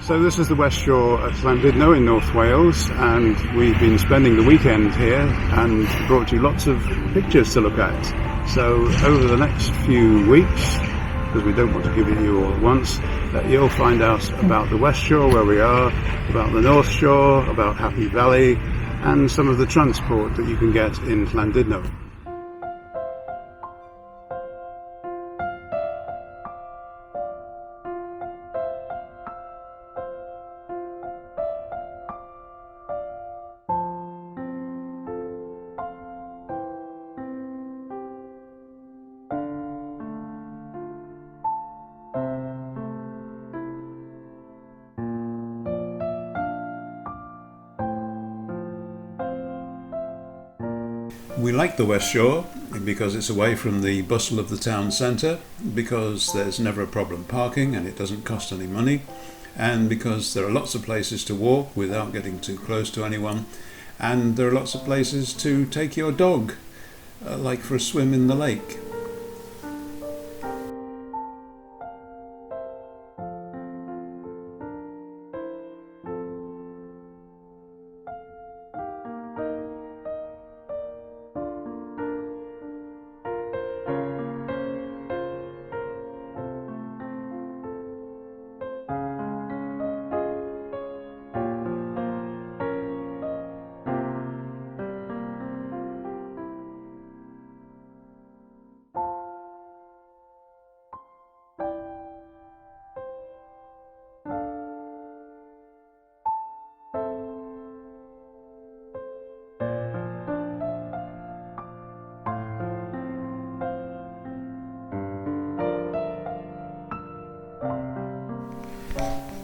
So this is the West Shore at Llandudno in North Wales, and we've been spending the weekend here and brought you lots of pictures to look at. So over the next few weeks, because we don't want to give it you all at once, you'll find out about the West Shore where we are, about the North Shore, about Happy Valley, and some of the transport that you can get in Llandudno. We like the West Shore because it's away from the bustle of the town centre, because there's never a problem parking and it doesn't cost any money, and because there are lots of places to walk without getting too close to anyone, and there are lots of places to take your dog, like for a swim in the lake.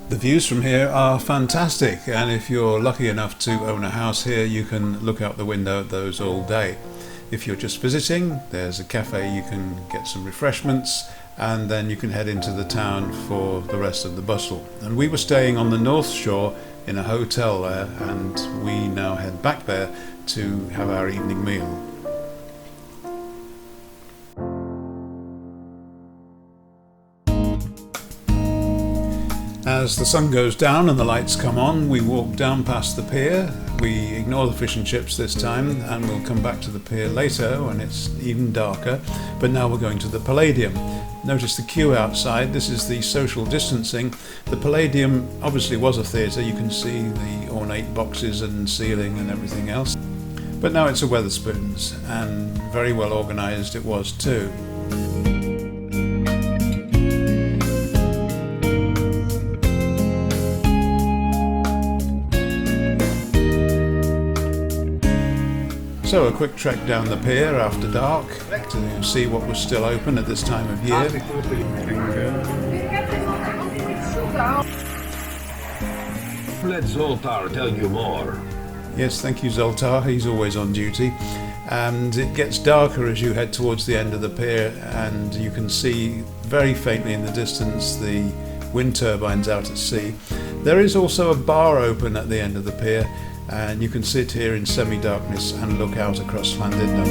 The views from here are fantastic, and if you're lucky enough to own a house here, you can look out the window at those all day. If you're just visiting, there's a cafe, you can get some refreshments, and then you can head into the town for the rest of the bustle. And we were staying on the North Shore in a hotel there, and we now head back there to have our evening meal. As the sun goes down and the lights come on, we walk down past the pier. We ignore the fish and chips this time, and we'll come back to the pier later when it's even darker. But now we're going to the Palladium. Notice the queue outside. This is the social distancing. The Palladium obviously was a theatre. You can see the ornate boxes and ceiling and everything else. But now it's a Wetherspoons, and very well organised it was too. So a quick trek down the pier after dark to see what was still open at this time of year. Let Zoltar tell you more. Yes, thank you Zoltar, he's always on duty. And it gets darker as you head towards the end of the pier, and you can see very faintly in the distance the wind turbines out at sea. There is also a bar open at the end of the pier, and you can sit here in semi-darkness and look out across Llandudno.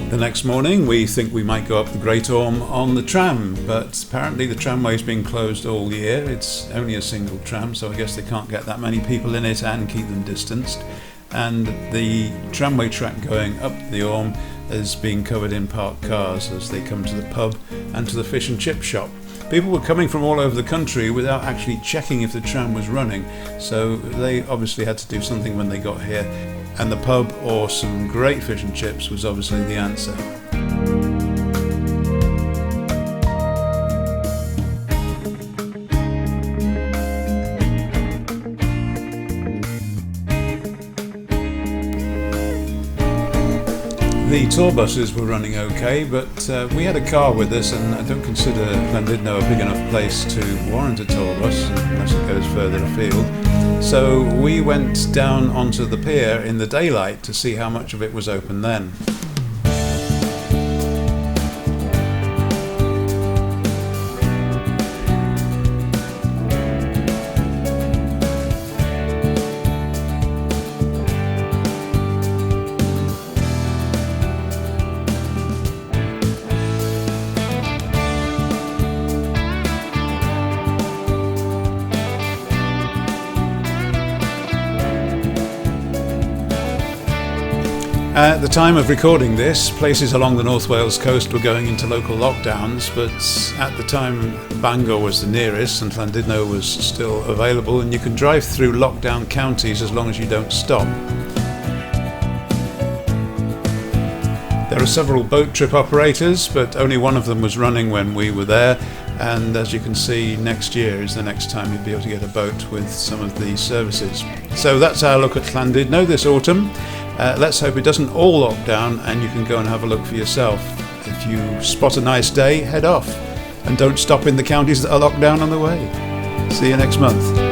The next morning we think we might go up the Great Orme on the tram, but apparently the tramway's been closed all year. It's only a single tram, so I guess they can't get that many people in it and keep them distanced. And the tramway track going up the Orme is being covered in parked cars as they come to the pub and to the fish and chip shop. People were coming from all over the country without actually checking if the tram was running, so they obviously had to do something when they got here, and the pub or some great fish and chips was obviously the answer. The tour buses were running okay, but we had a car with us, and I don't consider Llandudno a big enough place to warrant a tour bus unless it goes further afield. So we went down onto the pier in the daylight to see how much of it was open then. At the time of recording this, places along the North Wales coast were going into local lockdowns, but at the time Bangor was the nearest and Llandudno was still available, and you can drive through lockdown counties as long as you don't stop. There are several boat trip operators, but only one of them was running when we were there, and as you can see, next year is the next time you'll be able to get a boat with some of these services. So that's our look at Llandudno this autumn. Let's hope it doesn't all lock down and you can go and have a look for yourself. If you spot a nice day, head off and don't stop in the counties that are locked down on the way. See you next month.